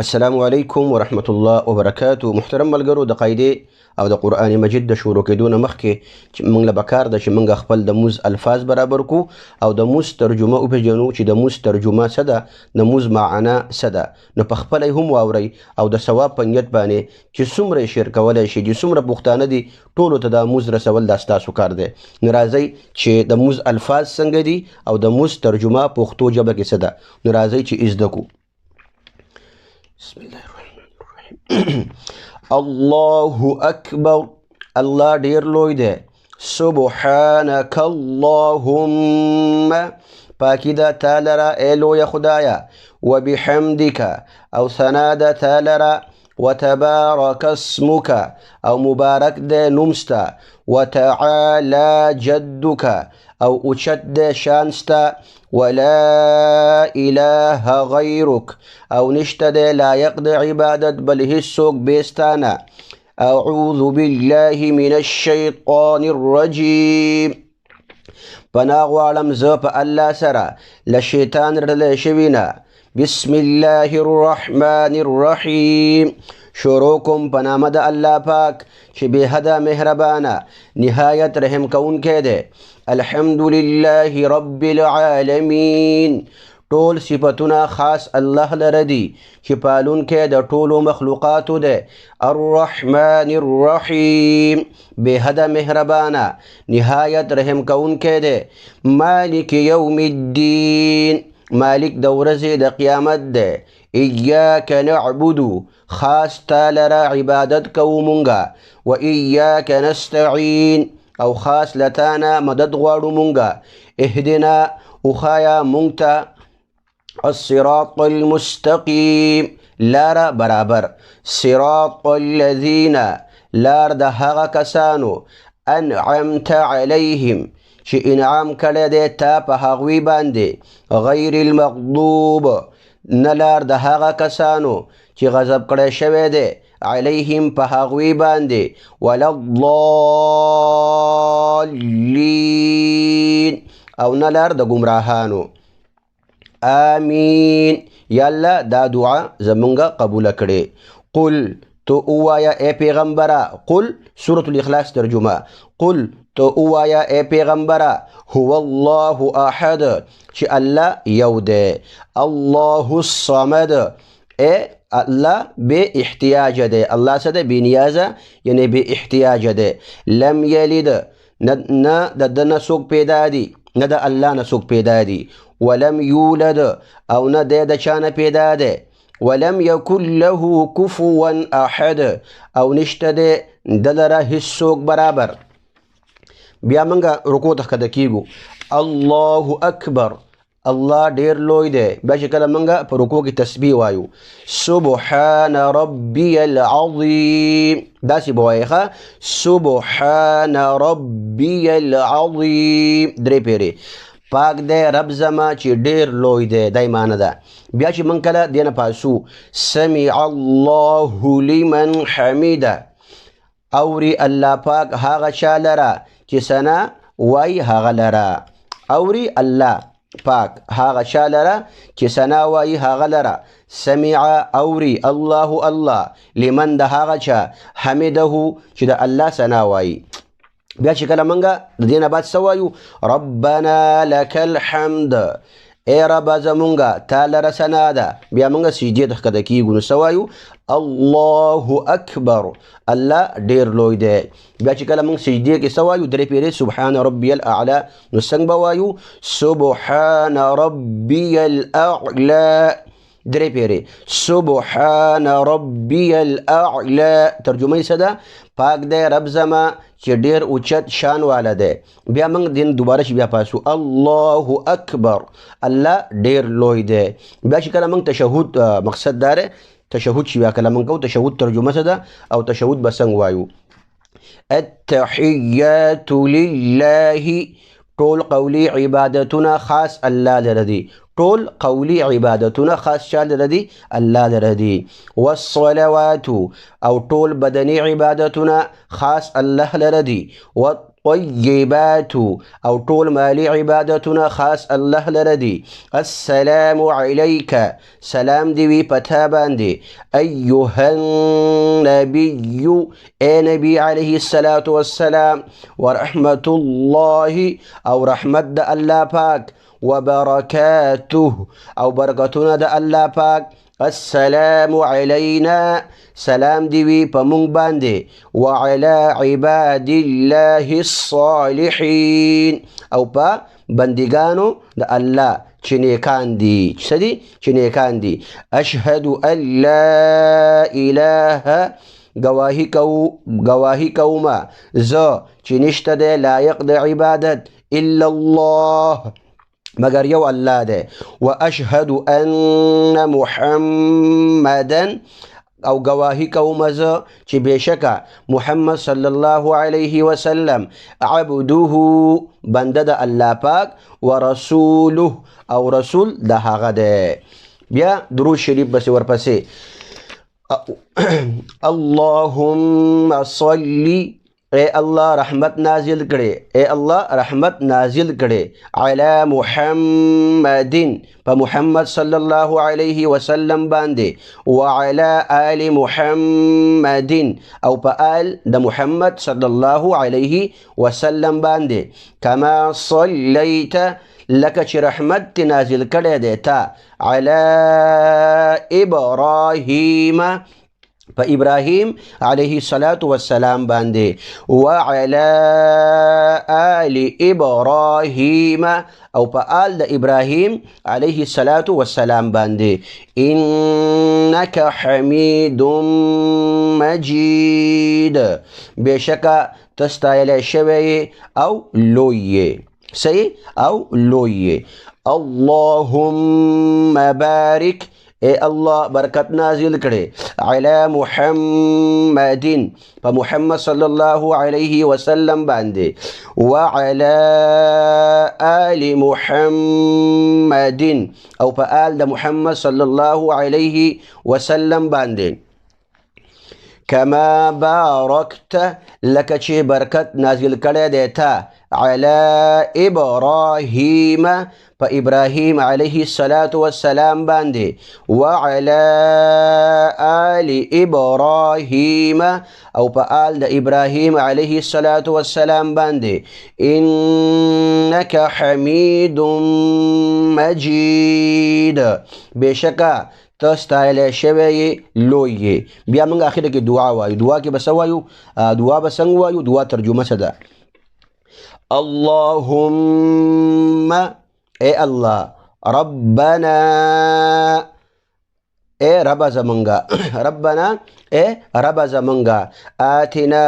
السلام علیکم ورحمت الله وبرکاتو. محترم ملګرو، د قاعدې او د قرآن مجید د شروع کېدو نه مخکې چې موږ له پکار ده چې موږ خپل د موز الفاظ برابر کو او د موز ترجمه وپېژنو چې د موز ترجمه څه ده، د موز معنا څه ده. نو په خپله هم واورئ او د ثواب په نیت باندې چې څومره یې شیر کولی شي، چې څومره پښتانه دي ټولو ته دا موز رسول دا ستاسو کار دی. نو راځئ چې د موز الفاظ څنګه دي او د موز ترجمه پښتو ژبه کې څه ده، نو راځئ چې زده کو. بسم الله الرحمن الرحیم. الله اکبر، الله ډیر لوی دی. سبحانك اللهم، پاکی ده تعالی را ای لوی خدایا. وبحمدك، او ثنا ده تعالی را. وتبارك اسمك، او مبارک ده نمستا. وتعالى جدك، او اوچت ده شانستا. ولا اله غیرک، او نشته ده لایق ده عبادت بل هیڅوک بیستانه. اعوذ بالله من الشیطان الرجیم، پناه غواړم زه په الله سره له شیطان رټلی شوي نه. بسم الله الرحمن الرحیم، شروع کوم په نامه د الله پاک چې بې حده مهربانه نهایت رحم کوونکی دی. الحمد لله رب العالمین، ټول صفتونه خاص الله لره دي چې پالونکی د ټولو مخلوقاتو دی. الرحمن الرحیم، بې حده مهربانه نهایت رحم کوونکی دی. مالک یوم الدین، مالک د ورځې د قیامت دی. ایاک نعبد، خاص تعالی را عبادت کوو مونږه. و ایاک نستعین، او خاص لتانا مدد غواړو مونږه. اهدنا، اخایا مونږ ته الصراط المستقیم، لار برابر. صراط الذین، لار د هغه کسانو انعمت علیهم چې انعام کړی دی تا په هغوی باندې. غیر المغضوب، نه لار د هغه کسانو چې غضب کړی شوی دی علیهم په هغوی باندې. ولا الضالین، او نه لار د ګمراهانو. آمین، یا الله دا دعا زمونږه قبوله کړې. قل، تو اوایا ای پیغمبره. قل سورة الاخلاص ترجمه. قل تو اوایا ای پیغمبره، هو الله احد، چې الله یو دی. الله الصمد، ای الله بے احتیاج ده. الله څه ده؟ بے نیازه، یعنی بے احتیاج ده. لم یلد، نه د ده نه څوک پیدا دي، نه د الله نه څوک پیدا دي. ولم یولد، او نه دی د چا نه پیدا ده. ولم یکن له کفوا احد، او نشته دی د لره هیڅوک برابر. بیا موږ رکوع ته ښکته کیږو. الله اکبر، الله ډیر لوی دی. بیا چې کله موږ په رکوع کې تسبیح وایو، سبحان ربی العظیم، داسې به وایې ښه، سبحان ربی العظیم، درې پیرې. پاک دی رب زما چې ډیر لوی دی، دا یې معنی ده. بیا چې موږ کله دې نه پاسو، سمع الله لمن حمیده، اوري الله پاک هغه چا لره چې ثنا وایي هغه لره. اوري الله پاک هغه چا لره چې ثنا وایي هغه لره. سمع، اوري الله الله لمن د هغه چا حمده چې د الله ثنا وایي. بیا چې کله موږ د دې نه بعد څه وایو، ربنا لک الحمد، ای ربه زمونږه تا لره ثنا ده. بیا موږ سجدې ته ښکته کیږو، نو څه وایو، الله اکبر، الله ډیر لوی دی. بیا چې کله موږ سجدې کې څه وایو، درې پیرې سبحان ربی الاعلی، نو څنګه به وایو، سبحان ربی الاعلی، درې پیرې سبحان ربی الاعلی. ترجمه یې څه ده؟ پاک دی رب زما چې ډیر اوچت شان والا دی. بیا موږ دین دوباره چې بیا پاسو، الله اکبر، الله ډیر لوی دی. بیا چې کله موږ تشهود، مقصد دا دی تشهود چې بیا کله موږ کوو، تشهود ترجمه څه ده او تشهود به څنګه وایو. التحیات لله، ټول قولی عبادتونه خاص الله لره دي. ټول قولی عبادتونه خاص چا لره دي؟ الله لره دي. والصلوات، او ټول بدني عبادتونه خاص الله لره دي. طيبات او ټول مالی عبادتونه خاص الله لره دي. السلام عليك سلام دی وی پتا باندې ایها النبي اے نبی علیه الصلاة والسلام ورحمة الله او رحمت د الله پاک وبركاته او برکتونه د الله پاک. السلام علينا سلام دی وی په مونږ باندې وعلى عباد الله الصالحين او په بندگانو د الله چې نیکان دي. څه دي؟ چې نیکان دي. اشهد ان لا اله گواهی کوما زه چې نشته دی لایق د عبادت الا الله مگر یو الله ده. واشهد ان محمدا او گواهی کوم زه چې بشکه محمد صلی الله علیه وسلم عبده بنده د الله پاک ورسوله او رسول د هغه ده. بیا درود شریف بس ورپسې اللهم صل اے الله رحمت نازل کړي اے الله رحمت نازل کړي علی محمد په محمد صلی الله علیه وسلم باندې وعلى آل محمد او په آل د محمد صلی الله علیه وسلم باندې کما صلیت لکه چې رحمت نازل کړي دی تا علی ابراهیم په ابراهیم علیه الصلاة والسلام باندې وعلى آل ابراهیم او په آل د ابراهیم علیه الصلاة والسلام باندې انک حمید مجید بشکه تستایل شوی او لوی صحیح او لوی. اللهم بارک اے الله برکت نازل کړي علی محمد په محمد صلی الله علیه وسلم باندې وعلى آل محمد او په آل د محمد صلی الله علیه وسلم باندې کما بارکت لکه چې برکت نازل کړي دی تا علی ابراهیم په ابراهیم علیه الصلاة والسلام باندې وعلى آل ابراهیم او په آل د ابراهیم علیه الصلاة والسلام باندې انک حمید مجید بشکه تستایل شوی لوی. بیا موږ اخر کې دعا وایو. دعا کې بس وایو دعا به څنګه وایو؟ دعا ترجمه څه ده؟ اللهم اے الله ربنا اے رب زمنگا ربنا اے رب زمنگا آتنا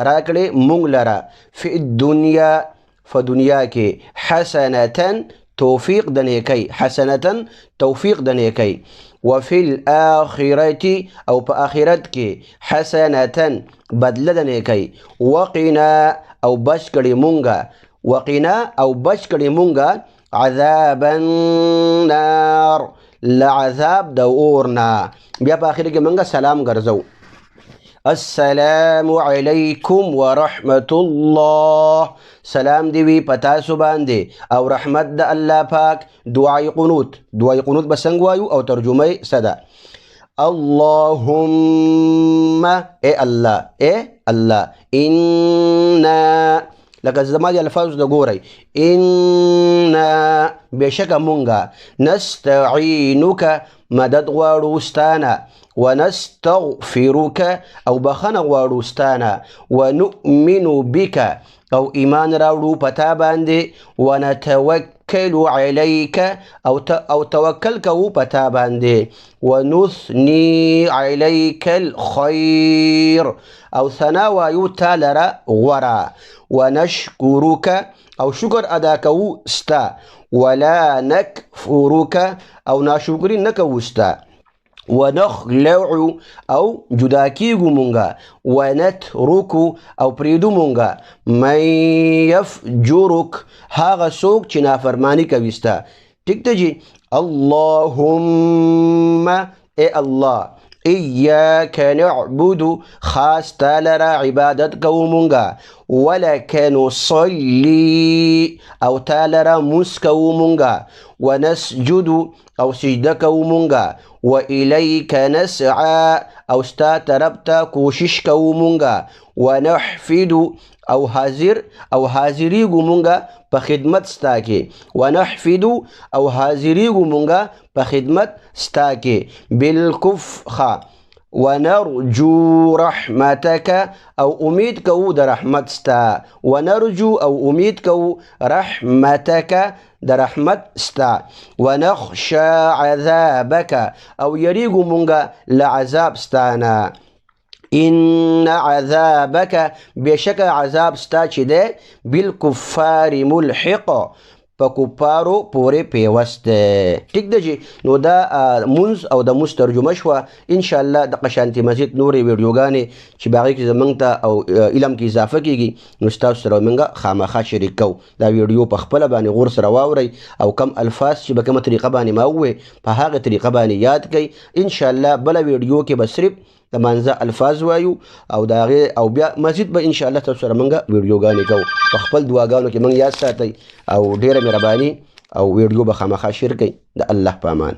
راکڑی مونگ لرا فی الدنیا فدنیا کے حسنتن توفیق دنے کی حسنتن توفیق دنے کی وفي الآخرة او پا آخرت کے حسنتن بدل دنے کی وقنا او بچ کڑی مونگا وقنا او بچ کړي مونږه عذاب النار لعذاب د اورنا. بیا په اخر کې مونږه سلام ګرځو السلام علیکم ورحمة الله سلام دی وی پتا سو باندې او رحمت د الله پاک. دعای قنوت به څنګه وایو او ترجمه صدا اللهم اے الله انا لکه زما دی الفاظ د ګورئ انا بشکه مونږه نستعینک مدد غواړو ستانه ونستغفرک او بخنه غواړو ستانه ونؤمن بک او ایمان راوړو پتا باندې ونتوکل علیک او توکل کوو پتا باندې ونثني علیک الخیر او ثنا وایو تا لره غوره ونشکرک او شکر ادا کوو ستا ولا نکفرک او ناشکری نکوو ستا ونخلع او جدا کیگو مونگا ونترک او پریدو مونگا من یفجرک هاغا سوک چی نافرمانی کویستا. ٹھیک تا جی اللهم اے اللہ إياك نعبد خاص تالرا عبادت كومونغا ولك نصلي أو تالرا مس كومونغا ونسجد أو سجد كومونغا وإليك نسعى أو ستا تربتا كوشش كومونغا ونحفد أو هازري مونغا بخدمت ستاكي ونحفد أو هازري مونغا بخدمت ستاكي بالكفخ ونرجو رحمتك أو أميد كو در رحمت ستا ونرجو أو أميد كو رحمتك در رحمت ستا ونخشى عذابك أو يريق مونغا لعذاب ستانا إن عذابك بشك عذاب ستا چه ده بالكفار ملحق په کفارو پورې پیوسته. ټیک ده چې نو دا منځ او د موس ترجمه شوه. انشاءالله د قشانتي مزید نورې ویډیوګانې چې باغې کې زمونږ ته او علم کې اضافه کېږي نو ستاسو سره موږ خامخا شریک کوو. دا ویډیو په خپله باندې غور سره واورئ او کم الفاظ چې په کومه طریقه باندې ما ووې په هغه طریقه باندې یاد کړئ. انشاءالله بله ویډیو کې به صرف د مانځه الفاظ وایو او د هغې او بیا مزید به انشاءالله تاسو سره موږ ویډیوګانې کوو. په خپل دعاګانو کې موږ یاد ساتئ او ډېره مهرباني او ویډیو به خامخا شیر کړئ. د الله په امان.